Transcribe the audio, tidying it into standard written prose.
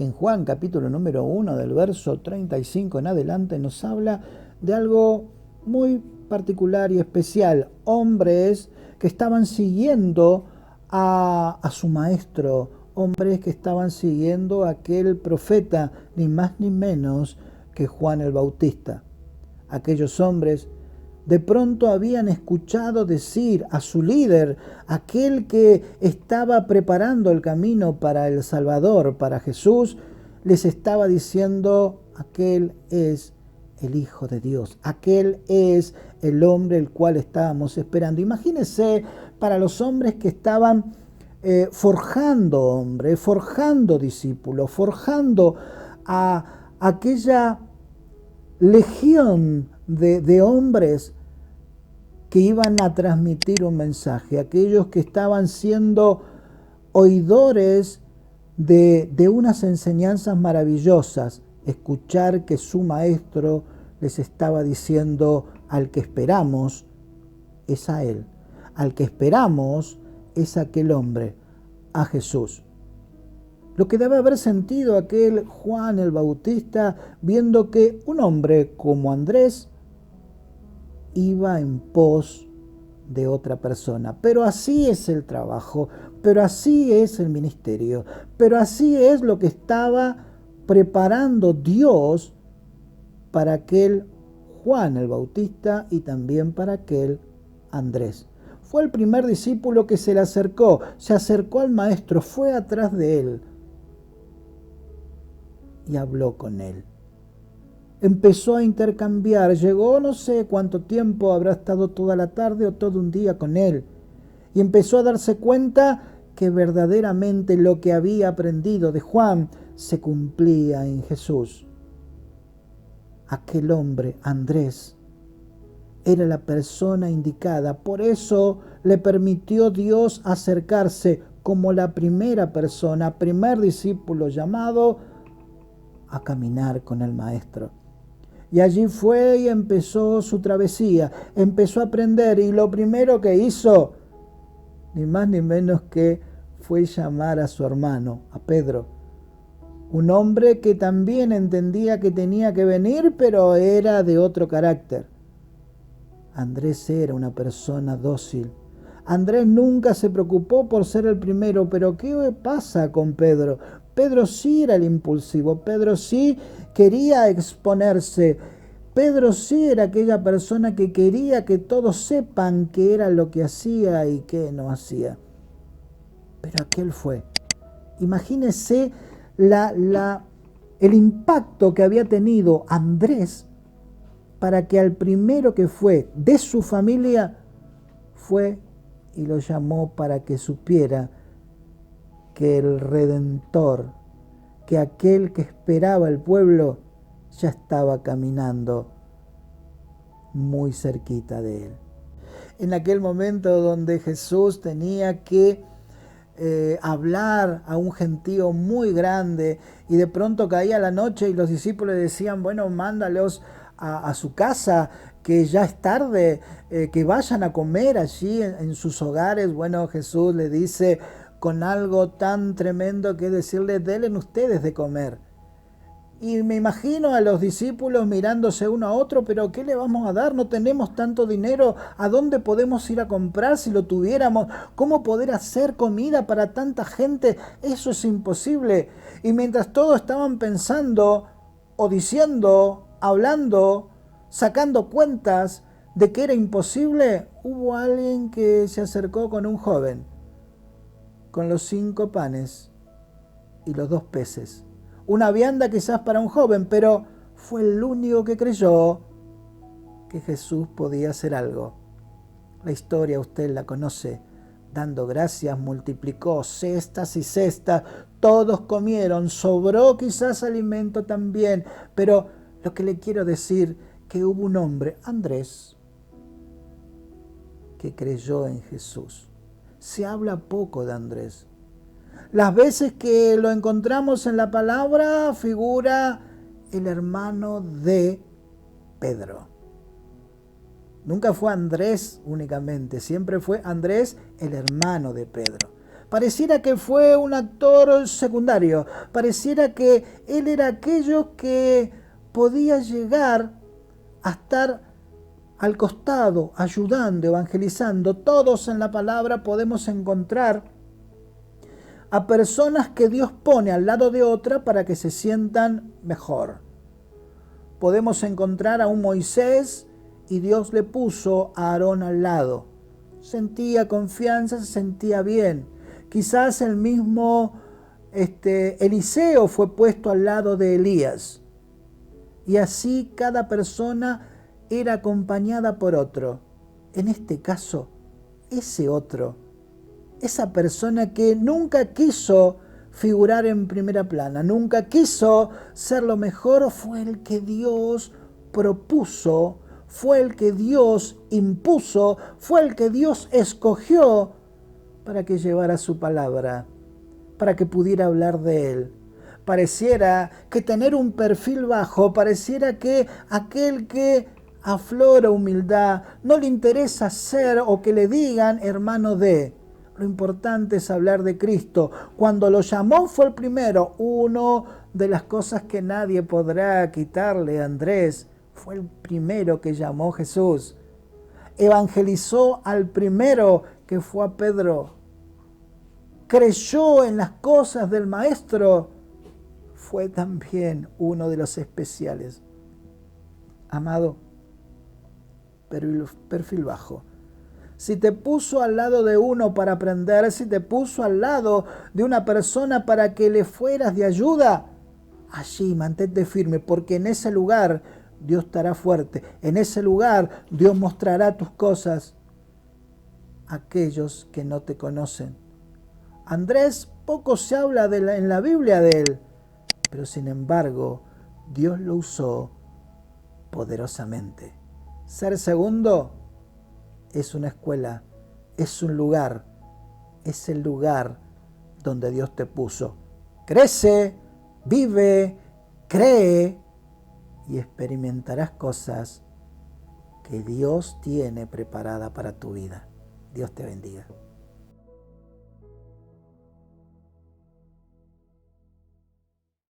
en Juan capítulo número 1 del verso 35 en adelante nos habla de algo muy particular y especial. Hombres que estaban siguiendo a su maestro, hombres que estaban siguiendo a aquel profeta, ni más ni menos que Juan el Bautista. Aquellos hombres de pronto habían escuchado decir a su líder, aquel que estaba preparando el camino para el Salvador, para Jesús, les estaba diciendo, aquel es el Hijo de Dios, aquel es el hombre el cual estábamos esperando. Imagínense para los hombres que estaban forjando hombres, forjando discípulos, forjando a aquella legión de hombres que iban a transmitir un mensaje, aquellos que estaban siendo oidores de unas enseñanzas maravillosas, escuchar que su maestro les estaba diciendo, al que esperamos es a él, al que esperamos es a aquel hombre, a Jesús. Lo que debe haber sentido aquel Juan el Bautista viendo que un hombre como Andrés iba en pos de otra persona. Pero así es el trabajo, pero así es el ministerio, pero así es lo que estaba preparando Dios para aquel Juan el Bautista y también para aquel Andrés. Fue el primer discípulo que se le acercó, se acercó al maestro, fue atrás de él y habló con él. Empezó a intercambiar, llegó no sé cuánto tiempo, habrá estado toda la tarde o todo un día con él, y empezó a darse cuenta que verdaderamente lo que había aprendido de Juan se cumplía en Jesús. Aquel hombre, Andrés, era la persona indicada, por eso le permitió Dios acercarse como la primera persona, primer discípulo llamado a caminar con el Maestro. Y allí fue y empezó su travesía, empezó a aprender, y lo primero que hizo, ni más ni menos que fue llamar a su hermano, a Pedro, un hombre que también entendía que tenía que venir, pero era de otro carácter. Andrés era una persona dócil. Andrés nunca se preocupó por ser el primero, pero ¿qué pasa con Pedro? Pedro sí era el impulsivo, Pedro sí quería exponerse, Pedro sí era aquella persona que quería que todos sepan qué era lo que hacía y qué no hacía. Pero aquel fue. Imagínese el impacto que había tenido Andrés para que al primero que fue de su familia fue y lo llamó para que supiera que el Redentor, que aquel que esperaba el pueblo, ya estaba caminando muy cerquita de él. En aquel momento donde Jesús tenía que hablar a un gentío muy grande y de pronto caía la noche y los discípulos decían, bueno, mándalos a su casa, que ya es tarde, que vayan a comer allí en sus hogares. Bueno, Jesús le dice con algo tan tremendo que decirle, denle ustedes de comer. Y me imagino a los discípulos mirándose uno a otro, pero ¿qué le vamos a dar? No tenemos tanto dinero. ¿A dónde podemos ir a comprar si lo tuviéramos? ¿Cómo poder hacer comida para tanta gente? Eso es imposible. Y mientras todos estaban pensando o diciendo, hablando, sacando cuentas de que era imposible, hubo alguien que se acercó con un joven, con los 5 panes y los 2 peces. Una vianda quizás para un joven, pero fue el único que creyó que Jesús podía hacer algo. La historia usted la conoce. Dando gracias, multiplicó cestas y cestas. Todos comieron, sobró quizás alimento también. Pero lo que le quiero decir, que hubo un hombre, Andrés, que creyó en Jesús. Se habla poco de Andrés. Las veces que lo encontramos en la palabra figura el hermano de Pedro. Nunca fue Andrés únicamente, siempre fue Andrés el hermano de Pedro. Pareciera que fue un actor secundario. Pareciera que él era aquello que podía llegar a estar al costado, ayudando, evangelizando. Todos en la palabra podemos encontrar a personas que Dios pone al lado de otra para que se sientan mejor. Podemos encontrar a un Moisés y Dios le puso a Aarón al lado. Sentía confianza, se sentía bien. Quizás el mismo Eliseo fue puesto al lado de Elías. Y así cada persona era acompañada por otro. En este caso, ese otro, esa persona que nunca quiso figurar en primera plana, nunca quiso ser lo mejor, fue el que Dios propuso, fue el que Dios impuso, fue el que Dios escogió para que llevara su palabra, para que pudiera hablar de él. Pareciera que tener un perfil bajo, pareciera que aquel que aflora humildad no le interesa ser o que le digan hermano de. Lo importante es hablar de Cristo. Cuando lo llamó fue el primero. Una de las cosas que nadie podrá quitarle a Andrés, fue el primero que llamó Jesús. Evangelizó al primero que fue a Pedro. Creyó en las cosas del Maestro. Fue también uno de los especiales. Amado, perfil bajo. Si te puso al lado de uno para aprender, si te puso al lado de una persona para que le fueras de ayuda, allí mantente firme, porque en ese lugar Dios estará fuerte. En ese lugar Dios mostrará tus cosas a aquellos que no te conocen. Andrés, poco se habla en la Biblia de él, pero sin embargo Dios lo usó poderosamente. Ser segundo es una escuela, es un lugar, es el lugar donde Dios te puso. Crece, vive, cree y experimentarás cosas que Dios tiene preparada para tu vida. Dios te bendiga.